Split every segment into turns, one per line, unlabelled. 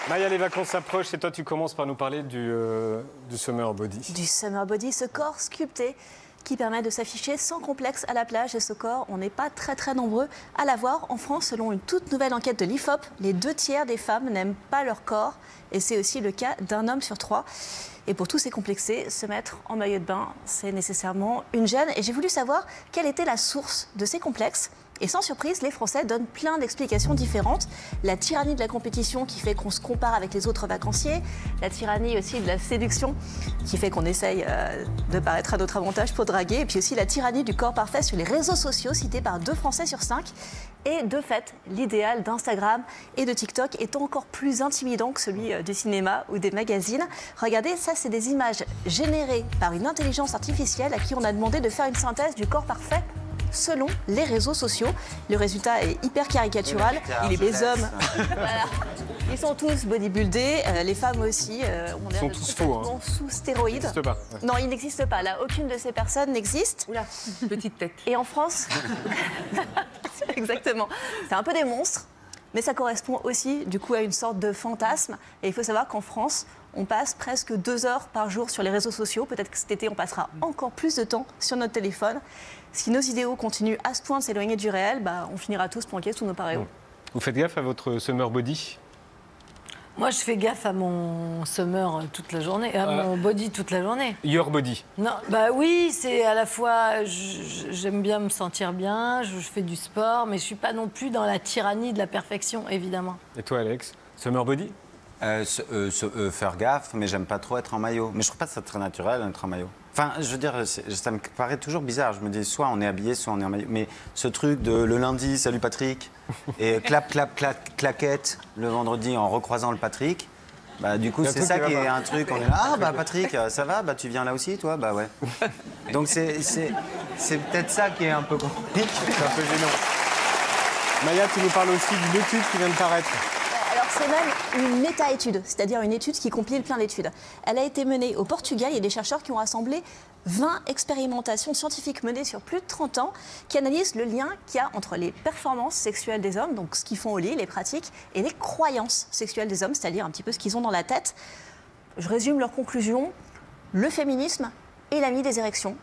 Maya, les vacances s'approchent et toi, tu commences par nous parler du Summer Body.
Du Summer Body, ce corps sculpté qui permet de s'afficher sans complexe à la plage. Et ce corps, on n'est pas très nombreux à l'avoir. En France, selon une toute nouvelle enquête de l'IFOP, les 2/3 des femmes n'aiment pas leur corps. Et c'est aussi le cas d'un homme sur 3. Et pour tous ces complexés, se mettre en maillot de bain, c'est nécessairement une gêne. Et j'ai voulu savoir quelle était la source de ces complexes. Et sans surprise, les Français donnent plein d'explications différentes. La tyrannie de la compétition qui fait qu'on se compare avec les autres vacanciers. La tyrannie aussi de la séduction qui fait qu'on essaye de paraître à notre avantage pour draguer. Et puis aussi la tyrannie du corps parfait sur les réseaux sociaux, cité par 2 Français sur 5. Et de fait, l'idéal d'Instagram et de TikTok est encore plus intimidant que celui du cinéma ou des magazines. Regardez, ça, c'est des images générées par une intelligence artificielle à qui on a demandé de faire une synthèse du corps parfait selon les réseaux sociaux. Le résultat est hyper caricatural. Les hommes, voilà, ils sont tous bodybuildés, les femmes aussi. On
Ils sont tous faux. Hein.
Sous stéroïdes.
Ça n'existe pas. Ouais.
Non, il n'existe pas. Là, aucune de ces personnes n'existe.
Oula, petite tête.
Et en France, exactement, c'est un peu des monstres, mais ça correspond aussi du coup à une sorte de fantasme. Et il faut savoir qu'en France, on passe presque 2 heures par jour sur les réseaux sociaux. Peut-être que cet été, on passera encore plus de temps sur notre téléphone. Si nos idéaux continuent à ce point de s'éloigner du réel, on finira tous planqués sous nos paréos.
Vous faites gaffe à votre Summer Body?
Moi, je fais gaffe à mon summer toute la journée, à mon body toute la journée.
Your Body.
Non, bah oui, c'est à la fois, j'aime bien me sentir bien, je fais du sport, mais je suis pas non plus dans la tyrannie de la perfection, évidemment.
Et toi, Alex? Summer Body?
Faire gaffe, mais j'aime pas trop être en maillot. Mais je trouve pas ça très naturel d'être en maillot. Enfin, je veux dire, ça me paraît toujours bizarre. Je me dis, soit on est habillé, soit on est en maillot. Mais ce truc de le lundi, salut Patrick, et claquette le vendredi en recroisant le Patrick, du coup, c'est ça qui est un truc. On est là, Patrick, ça va? Tu viens là aussi, toi? Bah ouais. Donc c'est peut-être ça qui est un peu compliqué.
C'est un peu gênant. Maya, tu nous parles aussi d'une étude qui vient de paraître.
Alors c'est même une méta-étude, c'est-à-dire une étude qui compile plein d'études. Elle a été menée au Portugal. Il y a des chercheurs qui ont rassemblé 20 expérimentations scientifiques menées sur plus de 30 ans qui analysent le lien qu'il y a entre les performances sexuelles des hommes, donc ce qu'ils font au lit, les pratiques, et les croyances sexuelles des hommes, c'est-à-dire un petit peu ce qu'ils ont dans la tête. Je résume leurs conclusions. Le féminisme est l'ami des érections.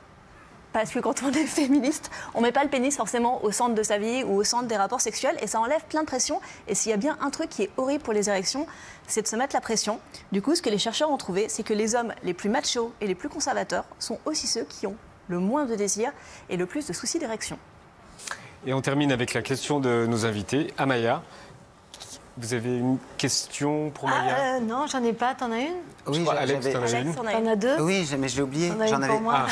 Parce que quand on est féministe, on ne met pas le pénis forcément au centre de sa vie ou au centre des rapports sexuels et ça enlève plein de pression. Et s'il y a bien un truc qui est horrible pour les érections, c'est de se mettre la pression. Du coup, ce que les chercheurs ont trouvé, c'est que les hommes les plus machos et les plus conservateurs sont aussi ceux qui ont le moins de désir et le plus de soucis d'érection.
Et on termine avec la question de nos invités. Amaya, vous avez une question pour Maya?
Non, j'en ai pas. T'en as une?
Oui,
Alex, t'en as une?
T'en as 2?
Oui, mais je l'ai oublié.
J'en avais moi.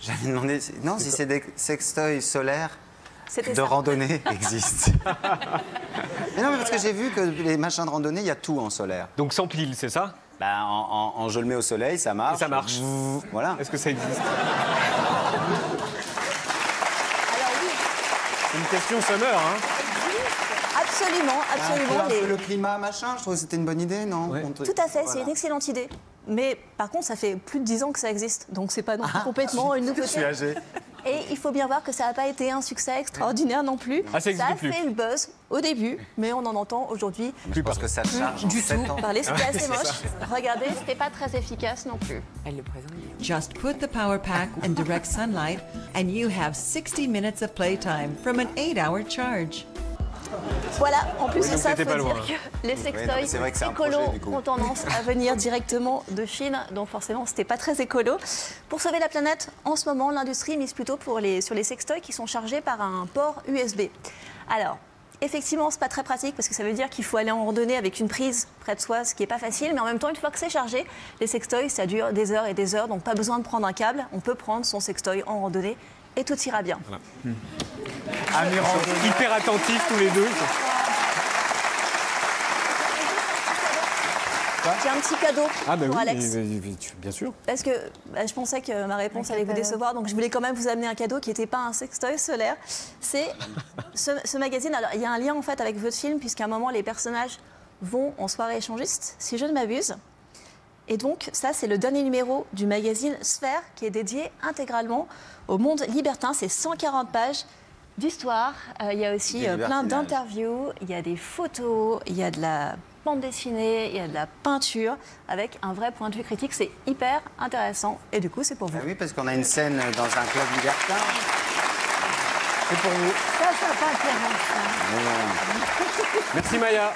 J'avais demandé. Non, si c'est des sextoys solaires
C'était
de
ça.
randonnée existent. Mais non, mais parce que j'ai vu que les machins de randonnée, il y a tout en solaire.
Donc sans pile, c'est ça?
Je le mets au soleil, ça marche.
Et ça marche.
Voilà.
Est-ce que ça existe?
Alors oui,
C'est une question summer, hein?
absolument.
Un peu le climat, machin, je trouve que c'était une bonne idée, non?
Ouais.
Tout à fait, c'est une excellente idée. Mais par contre, ça fait plus de 10 ans que ça existe, donc c'est pas non plus complètement une
Je
nouveauté.
suis âgé.
Et il faut bien voir que ça n'a pas été un succès extraordinaire non plus.
Ah, ça existe
a
plus.
fait le buzz au début, mais on en entend aujourd'hui
Je pense que ça charge
du
en 7
tout
ans.
parler. C'était assez moche. Regardez, c'était pas très efficace non plus.
Elle le présente.
Just put the power pack in direct sunlight and you have 60 minutes of playtime from an 8-hour charge.
Voilà, en plus
Oui,
de
donc
ça, il
t'étais
faut
pas loin.
dire que les
non,
sextoys
mais c'est vrai que c'est un
écolos
projet, du coup.
ont tendance à venir directement de Chine, donc forcément, c'était pas très écolo. Pour sauver la planète, en ce moment, l'industrie mise plutôt sur les sextoys qui sont chargés par un port USB. Alors, effectivement, c'est pas très pratique parce que ça veut dire qu'il faut aller en randonnée avec une prise près de soi, ce qui est pas facile. Mais en même temps, une fois que c'est chargé, les sextoys, ça dure des heures et des heures, donc pas besoin de prendre un câble. On peut prendre son sextoy en randonnée et tout ira bien.
Voilà. Hyper attentifs tous les deux.
J'ai un petit cadeau pour Alex.
Bien sûr.
Parce que je pensais que ma réponse allait vous décevoir, donc je voulais quand même vous amener un cadeau qui n'était pas un sextoy solaire. C'est ce magazine. Alors, il y a un lien en fait avec votre film, puisqu'à un moment, les personnages vont en soirée échangiste, si je ne m'abuse. Et donc, ça, c'est le dernier numéro du magazine Sphère, qui est dédié intégralement au monde libertin. C'est 140 pages d'histoire. Il y a aussi plein d'interviews, il y a des photos, il y a de la bande dessinée, il y a de la peinture, avec un vrai point de vue critique. C'est hyper intéressant. Et du coup, c'est pour vous.
Ah oui, parce qu'on a une scène dans un club libertin. C'est pour vous.
Ça t'intéresse.
Merci Maya.